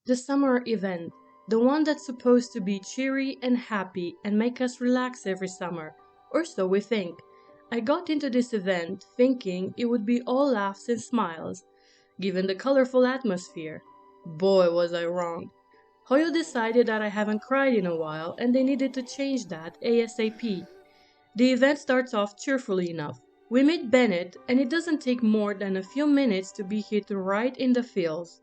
The summer event, the one that's supposed to be cheery and happy and make us relax every summer, or so we think. I got into this event thinking it would be all laughs and smiles, given the colorful atmosphere. Boy, was I wrong. Hoyo decided that I haven't cried in a while and they needed to change that ASAP. The event starts off cheerfully enough. We meet Bennett, and it doesn't take more than a few minutes to be hit right in the feels.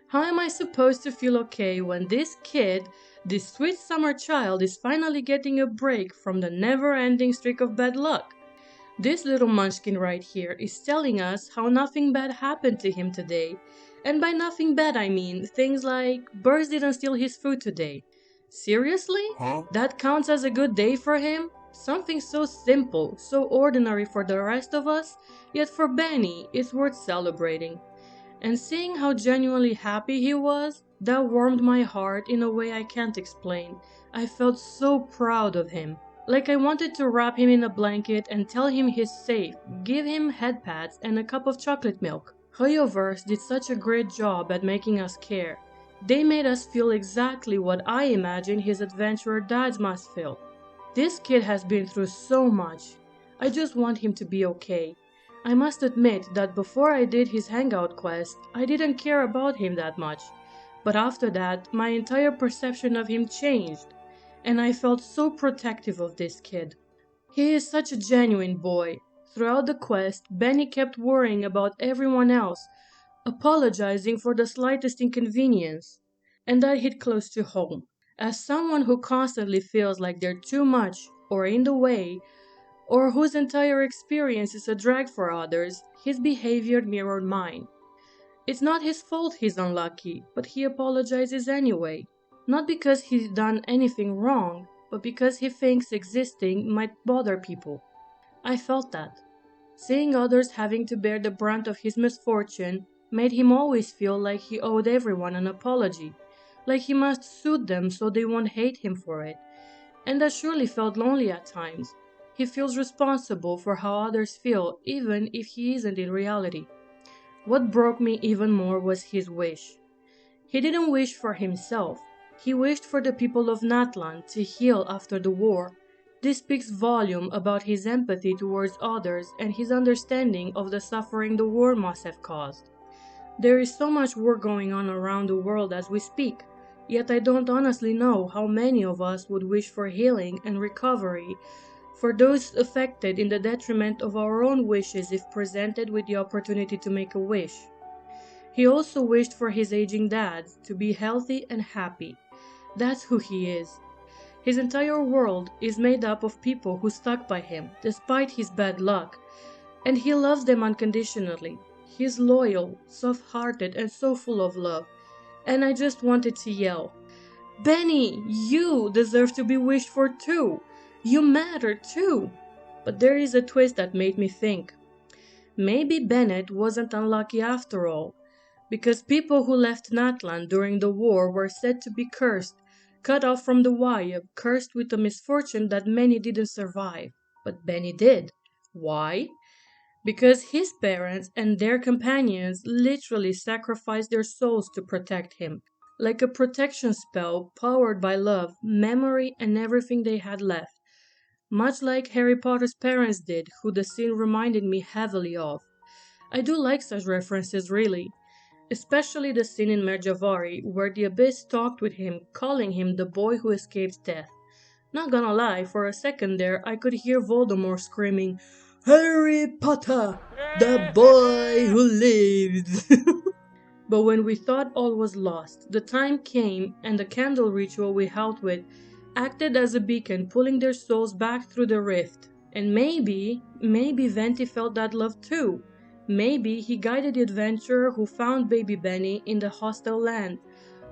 How am I supposed to feel okay when this kid, this sweet summer child, is finally getting a break from the never ending streak of bad luck? This little munchkin right here is telling us how nothing bad happened to him today. And by nothing bad, I mean things like birds didn't steal his food today. Seriously? Huh? That counts as a good day for him? Something so simple, so ordinary for the rest of us, yet for Benny, it's worth celebrating. And seeing how genuinely happy he was, that warmed my heart in a way I can't explain. I felt so proud of him. Like I wanted to wrap him in a blanket and tell him he's safe, give him head pats and a cup of chocolate milk. Hoyoverse did such a great job at making us care. They made us feel exactly what I imagine his adventurer dads must feel. This kid has been through so much. I just want him to be okay. I must admit that before I did his hangout quest, I didn't care about him that much. But after that, my entire perception of him changed, and I felt so protective of this kid. He is such a genuine boy. Throughout the quest, Benny kept worrying about everyone else, apologizing for the slightest inconvenience. And that hit close to home. As someone who constantly feels like they're too much or in the way, or whose entire experience is a drag for others, his behavior mirrored mine. It's not his fault he's unlucky, but he apologizes anyway. Not because he's done anything wrong, but because he thinks existing might bother people. I felt that. Seeing others having to bear the brunt of his misfortune made him always feel like he owed everyone an apology, like he must soothe them so they won't hate him for it. And that surely felt lonely at times. He feels responsible for how others feel, even if he isn't in reality. What broke me even more was his wish. He didn't wish for himself. He wished for the people of Natlan to heal after the war. This speaks volume about his empathy towards others and his understanding of the suffering the war must have caused. There is so much war going on around the world as we speak, yet I don't honestly know how many of us would wish for healing and recovery for those affected in the detriment of our own wishes if presented with the opportunity to make a wish. He also wished for his aging dad to be healthy and happy. That's who he is. His entire world is made up of people who stuck by him despite his bad luck, and he loves them unconditionally. He's loyal, soft-hearted, and so full of love. And I just wanted to yell, Benny, you deserve to be wished for too. You matter too. But there is a twist that made me think. Maybe Bennett wasn't unlucky after all, because people who left Natlan during the war were said to be cursed, cut off from the wire, cursed with a misfortune that many didn't survive. But Benny did. Why? Because his parents and their companions literally sacrificed their souls to protect him, like a protection spell powered by love, memory, and everything they had left, much like Harry Potter's parents did, who the scene reminded me heavily of. I do like such references, really, especially the scene in Merjavari where the Abyss talked with him, calling him the boy who escaped death. Not gonna lie, for a second there I could hear Voldemort screaming, Harry Potter, the boy who lives. But when we thought all was lost, the time came and the candle ritual we helped with acted as a beacon pulling their souls back through the rift. And maybe Venti felt that love too. Maybe he guided the adventurer who found baby Benny in the hostile land.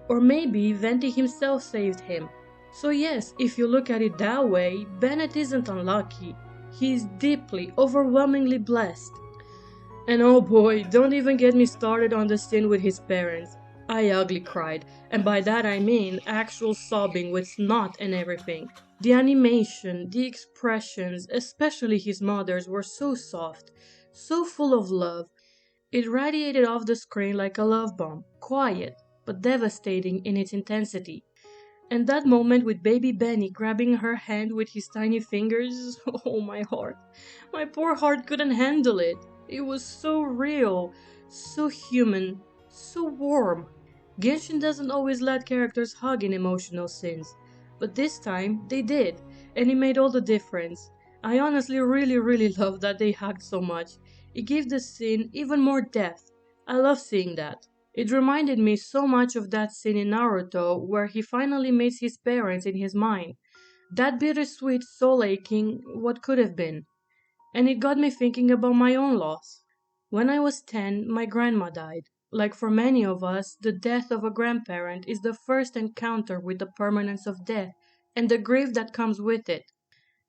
Or maybe Venti himself saved him. So yes, if you look at it that way, Bennett isn't unlucky. He is deeply, overwhelmingly blessed. And oh boy, don't even get me started on the scene with his parents. I ugly cried, and by that I mean actual sobbing with snot and everything. The animation, the expressions, especially his mother's, were so soft, so full of love. It radiated off the screen like a love bomb, quiet, but devastating in its intensity. And that moment with baby Benny grabbing her hand with his tiny fingers, oh my heart. My poor heart couldn't handle it. It was so real, so human, so warm. Genshin doesn't always let characters hug in emotional scenes, but this time they did, and it made all the difference. I honestly really love that they hugged so much. It gave the scene even more depth. I love seeing that. It reminded me so much of that scene in Naruto where he finally meets his parents in his mind. That bittersweet soul aching what could have been. And it got me thinking about my own loss. When I was 10, my grandma died. Like for many of us, the death of a grandparent is the first encounter with the permanence of death and the grief that comes with it.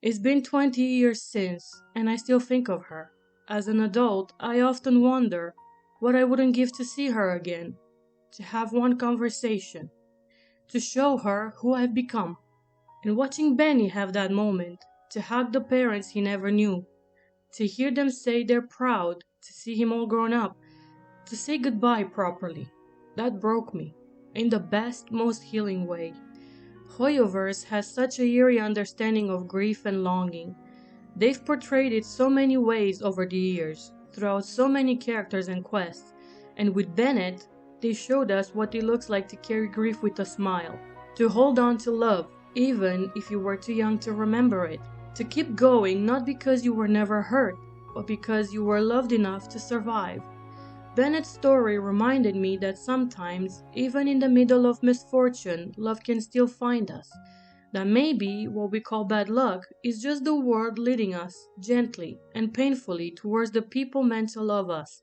It's been 20 years since, and I still think of her. As an adult, I often wonder what I wouldn't give to see her again, to have one conversation, to show her who I've become. And watching Benny have that moment, to hug the parents he never knew, to hear them say they're proud to see him all grown up, to say goodbye properly, that broke me, in the best, most healing way. Hoyoverse has such a eerie understanding of grief and longing. They've portrayed it so many ways over the years, throughout so many characters and quests, and with Bennett, they showed us what it looks like to carry grief with a smile, to hold on to love, even if you were too young to remember it, to keep going not because you were never hurt, but because you were loved enough to survive. Bennett's story reminded me that sometimes, even in the middle of misfortune, love can still find us. That maybe what we call bad luck is just the world leading us, gently and painfully, towards the people meant to love us,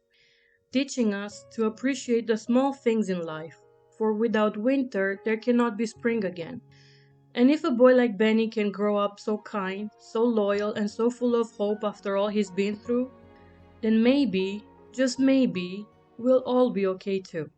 teaching us to appreciate the small things in life, for without winter there cannot be spring again. And if a boy like Benny can grow up so kind, so loyal, and so full of hope after all he's been through, then maybe, just maybe, we'll all be okay too.